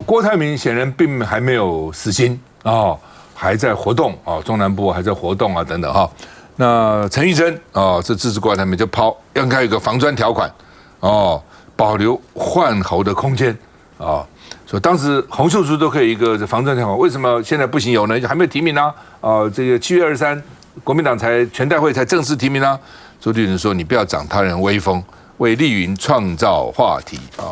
郭台铭显然并还没有死心哦，还在活动哦，中南部还在活动啊，等等哈。那陈玉珍哦，这支持郭台铭就抛，应该有个防专条款哦，保留换候的空间啊。所以当时洪秀柱都可以一个防专条款，为什么现在不行有呢？还没有提名啊？这个7月23，国民党才全代会才正式提名啊。周立伦说：“你不要长他人威风，为丽云创造话题啊。”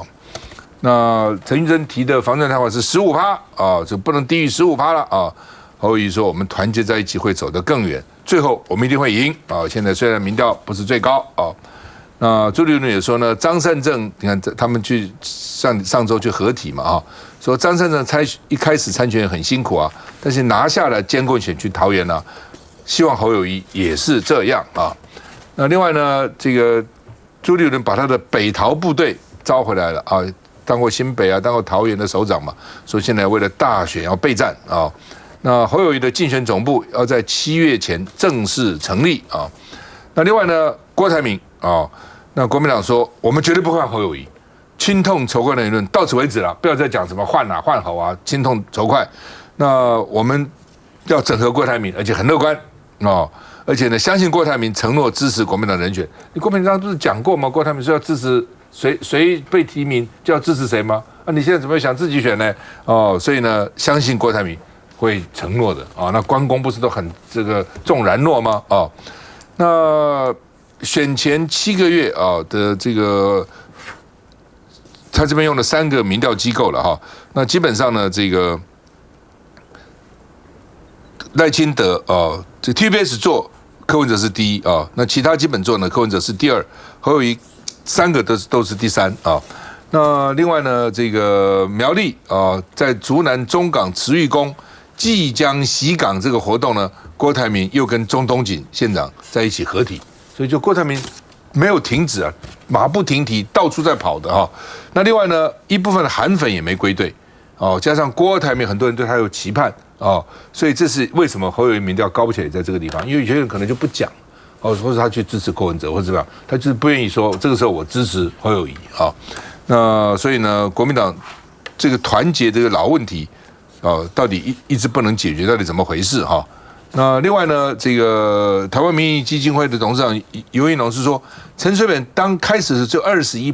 那陈玉珍提的防专条款是15%啊，就不能低于15%了啊。侯友宜说：“我们团结在一起会走得更远，最后我们一定会赢啊！”现在虽然民调不是最高啊。那周立伦也说呢，张善政，你看他们去上周去合体嘛啊，说张善政一开始参选很辛苦啊，但是拿下了监控选区桃园呢，希望侯友宜也是这样啊。那另外呢，这个周立伦把他的北桃部队招回来了啊，当过新北啊，当过桃园的首长嘛，说现在为了大选要备战啊。那侯友宜的竞选总部要在7月前正式成立啊。那另外呢，郭台铭啊，那国民党说我们绝对不换侯友宜，亲痛仇快的言论到此为止了，不要再讲什么换侯啊，亲痛仇快。那我们要整合郭台铭，而且很乐观哦，而且呢，相信郭台铭承诺支持国民党人选。你国民党不是讲过吗？郭台铭说要支持谁被提名就要支持谁吗？啊，你现在怎么想自己选呢？哦，所以呢，相信郭台铭会承诺的啊。那关公不是都很这个重然诺吗？啊，那选前7个月啊的这个，他这边用了3个民调机构了哈。那基本上呢，这个赖清德啊，这 TBS 做柯文哲是第1啊，那其他基本做呢，柯文哲是第2，侯友宜3个都是第3啊。那另外呢，这个苗栗啊，在竹南中港慈玉宫即将洗港这个活动呢，郭台铭又跟钟东锦县长在一起合体，所以就郭台铭没有停止啊，马不停蹄，到处在跑的哈。那另外呢，一部分的韩粉也没归队哦，加上郭台铭很多人对他有期盼哦，所以这是为什么侯友宜民调高不起来在这个地方，因为有些人可能就不讲哦，或者他去支持柯文哲或者怎么样，他就是不愿意说这个时候我支持侯友宜啊。那所以呢，国民党这个团结这个老问题到底一直不能解决，到底怎么回事哈？那另外呢，这个台湾民意基金会的董事长尤益农是说，陈水扁当开始是只有21%，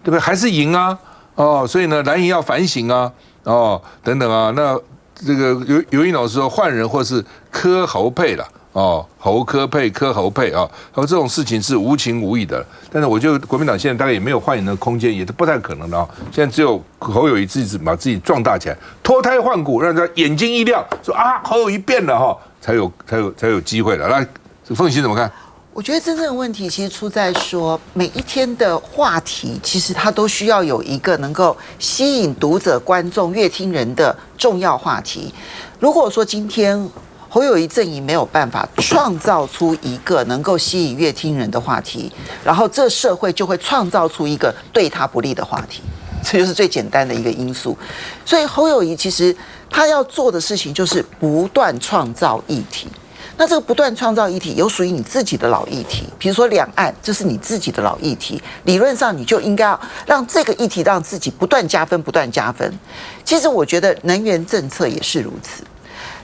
对不对？还是赢啊，哦，所以呢，蓝营要反省啊，哦，等等啊，那这个尤益农是说换人或是柯侯配了。哦，侯柯配柯侯配啊，和这种事情是无情无义的。但是我觉得国民党现在大概也没有换人的空间，也是不太可能的啊。现在只有侯友宜自己把自己壮大起来，脱胎换骨，让人家眼睛一亮，说啊，侯友宜变了哈，才有机会了。那凤馨怎么看？我觉得真正的问题其实出在说，每一天的话题其实它都需要有一个能够吸引读者、观众、乐听人的重要话题。如果说今天侯友宜阵营没有办法创造出一个能够吸引乐听人的话题，然后这社会就会创造出一个对他不利的话题，这就是最简单的一个因素。所以侯友宜其实他要做的事情就是不断创造议题。那这个不断创造议题有属于你自己的老议题，比如说两岸，这是你自己的老议题，理论上你就应该要让这个议题让自己不断加分，不断加分。其实我觉得能源政策也是如此。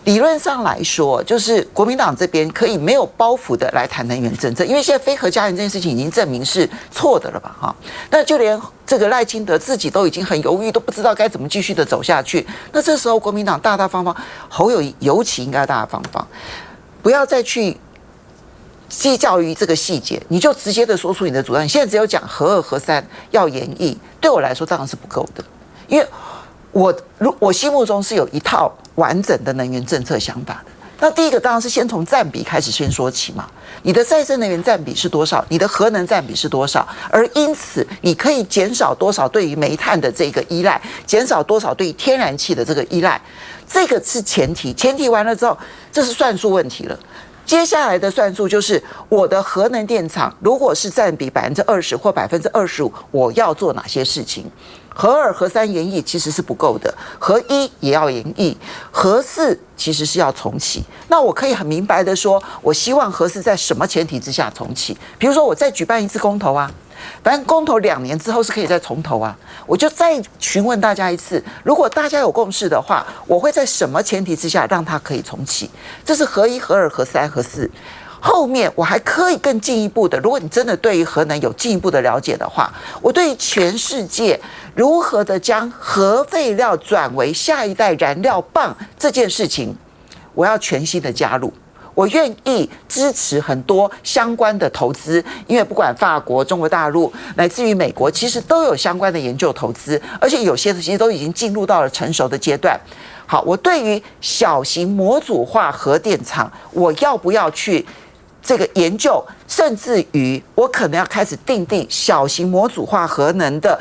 理论上来说，就是国民党这边可以没有包袱的来谈能源政策，因为现在非核家园这件事情已经证明是错的了吧？哈，那就连这个赖清德自己都已经很犹豫，都不知道该怎么继续的走下去。那这时候国民党大大方方，侯友宜尤其应该大大方方，不要再去计较于这个细节，你就直接的说出你的主张。你现在只有讲核2、核3要延役，对我来说当然是不够的，因为我心目中是有一套完整的能源政策想法的。那第一个当然是先从占比开始先说起嘛，你的再生能源占比是多少，你的核能占比是多少，而因此你可以减少多少对于煤炭的这个依赖，减少多少对于天然气的这个依赖，这个是前提。前提完了之后，这是算术问题了。接下来的算术就是我的核能电厂如果是占比20%或25%，我要做哪些事情？核2、核3延役其实是不够的，核1也要延役，核4其实是要重启。那我可以很明白的说，我希望核4在什么前提之下重启？比如说我再举办一次公投啊，反正公投2年之后是可以再重投啊。我就再询问大家一次，如果大家有共识的话，我会在什么前提之下让它可以重启？这是核1、核2、核3、核4。后面我还可以更进一步的，如果你真的对于核能有进一步的了解的话，我对于全世界如何的将核废料转为下一代燃料棒这件事情，我要全心的加入。我愿意支持很多相关的投资，因为不管法国、中国大陆，乃至于美国，其实都有相关的研究投资，而且有些其实都已经进入到了成熟的阶段。好，我对于小型模组化核电厂，我要不要去这个研究，甚至于我可能要开始订定小型模组化核能的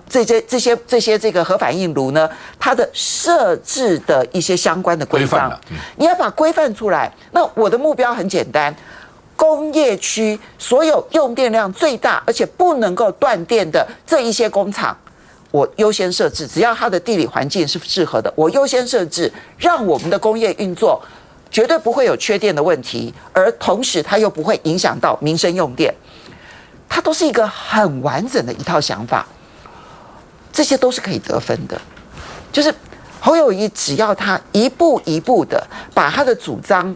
这些这个核反应炉呢，它的设置的一些相关的规范，你要把规范出来。那我的目标很简单，工业区所有用电量最大而且不能够断电的这一些工厂，我优先设置，只要它的地理环境是适合的，我优先设置，让我们的工业运作绝对不会有缺电的问题，而同时它又不会影响到民生用电，它都是一个很完整的一套想法，这些都是可以得分的。就是侯友宜只要他一步一步的把他的主张，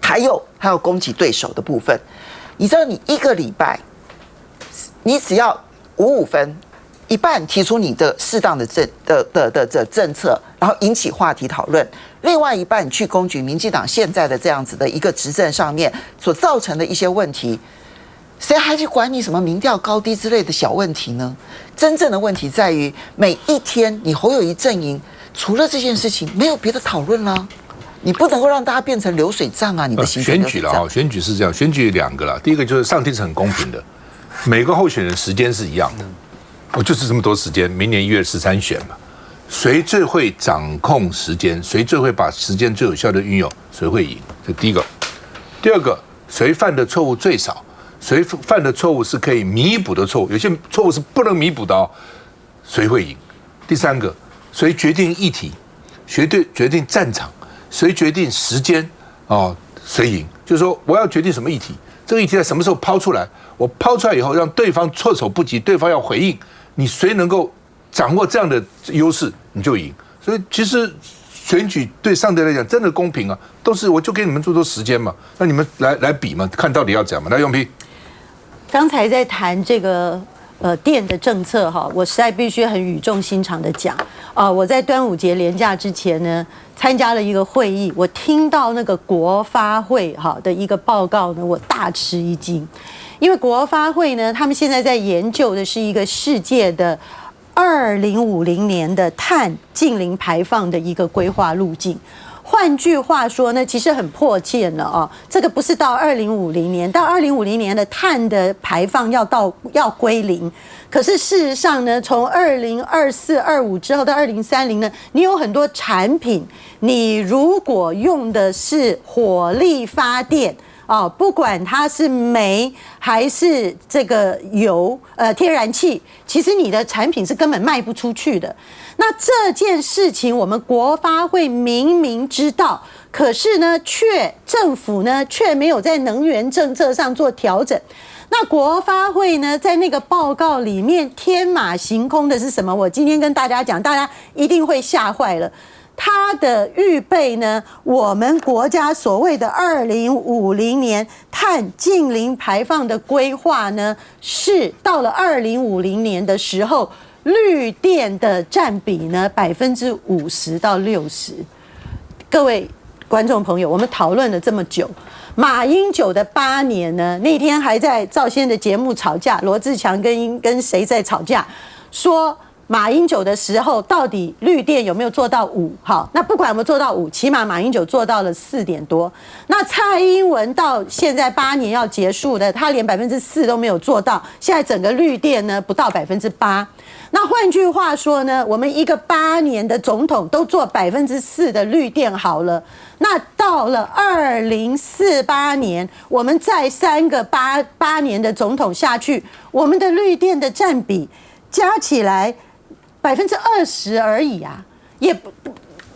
还有攻击对手的部分，你知道你1个礼拜，你只要55分。一半提出你的适当的政策，然后引起话题讨论；另外一半你去攻击民进党现在的这样子的一个执政上面所造成的一些问题，谁还去管你什么民调高低之类的小问题呢？真正的问题在于每一天你侯友宜阵营除了这件事情没有别的讨论啦，你不能够让大家变成流水账啊！你的行程选举了啊，选举是这样，选举2个了，第一个就是上天是很公平的，每个候选人时间是一样的。我就是这么多时间，明年1月13选嘛，谁最会掌控时间，谁最会把时间最有效的运用，谁会赢，这第一个。第二个，谁犯的错误最少，谁犯的错误是可以弥补的错误，有些错误是不能弥补的哦，谁会赢。第三个，谁决定议题，谁决定战场，谁决定时间哦，谁赢。就是说我要决定什么议题，这个议题在什么时候抛出来，我抛出来以后让对方措手不及，对方要回应，你谁能够掌握这样的优势，你就赢。所以其实选举对上帝来讲真的公平啊，都是我就给你们多时间嘛，那你们来比嘛，看到底要怎样嘛。来，永平，刚才在谈这个电的政策哈，我实在必须很语重心长的讲我在端午节连假之前呢，参加了一个会议，我听到那个国发会哈的一个报告呢，我大吃一惊，因为国发会呢，他们现在在研究的是一个世界的2050年的碳净零排放的一个规划路径。换句话说呢，其实很迫切了这个不是到2050年，到2050年的碳的排放要归零。可是事实上呢，从2024、25之后到2030呢，你有很多产品，你如果用的是火力发电不管它是煤还是这个油天然气，其实你的产品是根本卖不出去的。那这件事情我们国发会明明知道，可是呢政府呢却没有在能源政策上做调整。那国发会呢在那个报告里面天马行空的是什么？我今天跟大家讲，大家一定会吓坏了。它的预备呢，我们国家所谓的2050年碳净零排放的规划呢，是到了2050年的时候，绿电的占比呢50%到60%。各位观众朋友，我们讨论了这么久，马英九的8年呢，那天还在赵先的节目吵架，罗志强跟谁在吵架，说马英九的时候，到底绿电有没有做到5？好，那不管有没有做到5，起码马英九做到了4点多。那蔡英文到现在8年要结束的，他连4%都没有做到。现在整个绿电呢不到8%。那换句话说呢，我们一个8年的总统都做4%的绿电好了。那到了2048年，我们再3个8年的总统下去，我们的绿电的占比加起来20%而已啊，也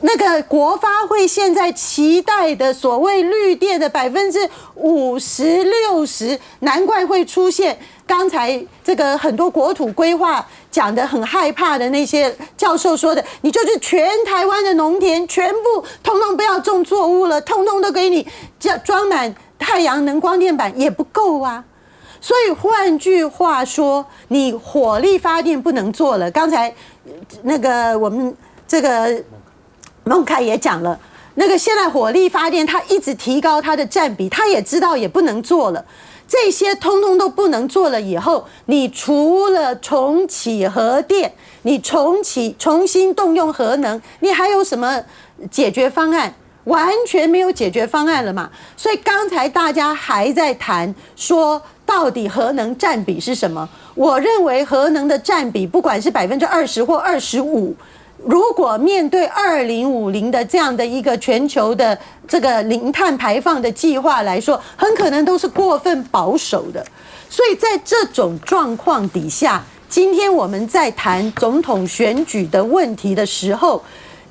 那个国发会现在期待的所谓绿电的50%、60%，难怪会出现刚才这个很多国土规划讲的很害怕的那些教授说的，你就是全台湾的农田全部通通不要种作物了，通通都给你装满太阳能光电板也不够啊。所以换句话说，你火力发电不能做了。刚才那个我们这个孟凯也讲了，那个现在火力发电它一直提高它的占比，他也知道也不能做了。这些通通都不能做了以后，你除了重启核电，你重新动用核能，你还有什么解决方案？完全没有解决方案了嘛。所以刚才大家还在谈说，到底核能占比是什么？我认为核能的占比，不管是20%或25%。如果面对2050的这样的一个全球的这个零碳排放的计划来说，很可能都是过分保守的。所以在这种状况底下，今天我们在谈总统选举的问题的时候，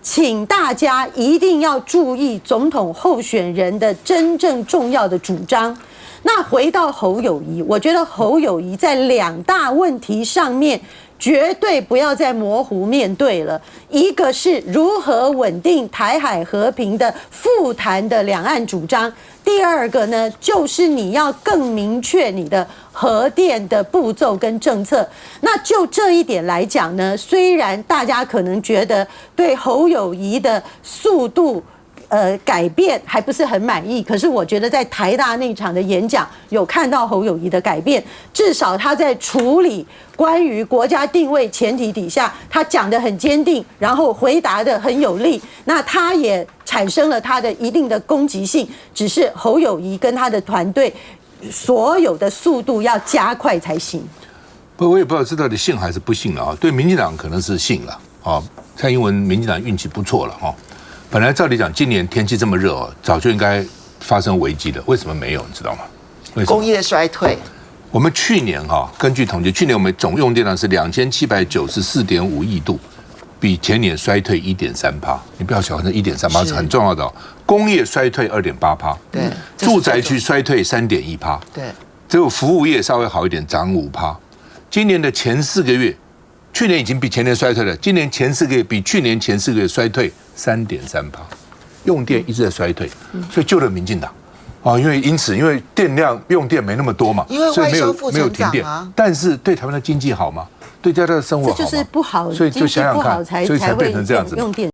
请大家一定要注意总统候选人的真正重要的主张。那回到侯友宜，我觉得侯友宜在2大问题上面绝对不要再模糊面对了。一个是如何稳定台海和平的复谈的两岸主张，第二个呢，就是你要更明确你的核电的步骤跟政策。那就这一点来讲呢，虽然大家可能觉得对侯友宜的速度改变还不是很满意，可是我觉得在台大那场的演讲有看到侯友宜的改变，至少他在处理关于国家定位前提底下，他讲得很坚定，然后回答得很有力，那他也产生了他的一定的攻击性，只是侯友宜跟他的团队所有的速度要加快才行。不，我也不知道这到底信还是不信了啊。对民进党可能是信了啊，蔡英文民进党运气不错了哈。本来照理讲，今年天气这么热，早就应该发生危机了，为什么没有？你知道吗？为什么？工业衰退。我们去年根据统计，去年我们总用电量是2794.5亿度，比前年衰退1.3%。你不要小看这1.3%，是很重要的哦。工业衰退2.8%，对，住宅区衰退3.1%，对，只有服务业稍微好一点，涨5%。今年的前4个月，去年已经比前年衰退了，今年前4个月比去年前4个月衰退3.3%，用电一直在衰退，所以救了民进党啊，因为电量用电没那么多嘛，因为所以没有停电啊。但是对台湾的经济好吗？对大家的生活好吗？这就是不好，所以就想想看，所以才变成这样子。用电。